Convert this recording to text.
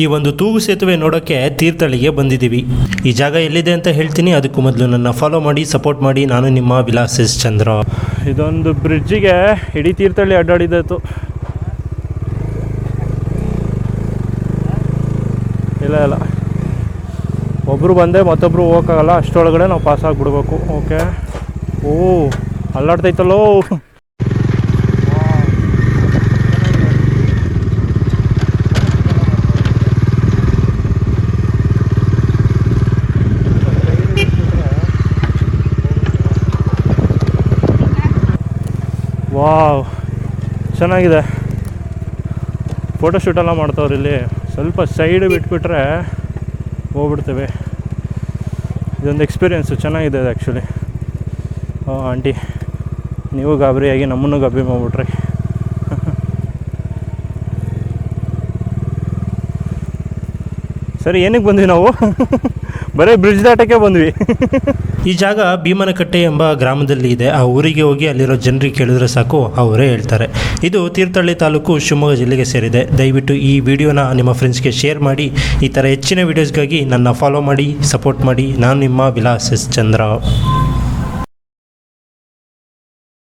ಈ ಒಂದು ತೂಗು ಸೇತುವೆ ನೋಡೋಕ್ಕೆ ತೀರ್ಥಹಳ್ಳಿಗೆ ಬಂದಿದ್ದೀವಿ. ಈ ಜಾಗ ಎಲ್ಲಿದೆ ಅಂತ ಹೇಳ್ತೀನಿ. ಅದಕ್ಕೂ ಮೊದಲು ನನ್ನ ಫಾಲೋ ಮಾಡಿ, ಸಪೋರ್ಟ್ ಮಾಡಿ. ನಾನು ನಿಮ್ಮ ವಿಲಾಸ್ ಎಸ್ ಚಂದ್ರ. ಇದೊಂದು ಬ್ರಿಡ್ಜಿಗೆ ಇಡೀ ತೀರ್ಥಹಳ್ಳಿ ಅಡ್ಡಾಡಿದ್ದಾಯಿತು. ಇಲ್ಲ ಒಬ್ಬರು ಬಂದೆ ಮತ್ತೊಬ್ಬರು ಹೋಗೋಕ್ಕಾಗಲ್ಲ, ಅಷ್ಟರೊಳಗಡೆ ನಾವು ಪಾಸ್ ಆಗಿಬಿಡ್ಬೇಕು. ಓಕೆ. ಓ ಅಲ್ಲಾಡ್ತೈತಲ್ಲೋ. ವಾವ್, ಚೆನ್ನಾಗಿದೆ. ಫೋಟೋಶೂಟೆಲ್ಲ ಮಾಡ್ತವ್ರು ಇಲ್ಲಿ. ಸ್ವಲ್ಪ ಸೈಡ್ ಬಿಟ್ಬಿಟ್ರೆ ಹೋಗ್ಬಿಡ್ತೇವೆ. ಇದೊಂದು ಎಕ್ಸ್ಪೀರಿಯೆನ್ಸು ಚೆನ್ನಾಗಿದೆ ಅದು ಆ್ಯಕ್ಚುಲಿ. ಆಂಟಿ, ನೀವು ಗಾಬರಿಯಾಗಿ ನಮ್ಮನ್ನು ಗಾಬರಿ ಮಾಡಿಬಿಟ್ರಿ. ಸರಿ, ಏನಕ್ಕೆ ಬಂದ್ವಿ ನಾವು? ಬರೀ ಬ್ರಿಡ್ಜ್ ದಾಟಕ್ಕೆ ಬಂದ್ವಿ. ಈ ಜಾಗ ಭೀಮನಕಟ್ಟೆ ಎಂಬ ಗ್ರಾಮದಲ್ಲಿ ಇದೆ. ಆ ಊರಿಗೆ ಹೋಗಿ ಅಲ್ಲಿರೋ ಜನರಿಗೆ ಕೇಳಿದ್ರೆ ಸಾಕು, ಅವರೇ ಹೇಳ್ತಾರೆ. ಇದು ತೀರ್ಥಹಳ್ಳಿ ತಾಲೂಕು, ಶಿವಮೊಗ್ಗ ಜಿಲ್ಲೆಗೆ ಸೇರಿದೆ. ದಯವಿಟ್ಟು ಈ ವಿಡಿಯೋನ ನಿಮ್ಮ ಫ್ರೆಂಡ್ಸ್ಗೆ ಶೇರ್ ಮಾಡಿ. ಈ ಥರ ಹೆಚ್ಚಿನ ವೀಡಿಯೋಸ್ಗಾಗಿ ನನ್ನ ಫಾಲೋ ಮಾಡಿ, ಸಪೋರ್ಟ್ ಮಾಡಿ. ನಾನು ನಿಮ್ಮ ವಿಲಾಸ್ ಎಸ್ ಚಂದ್ರ.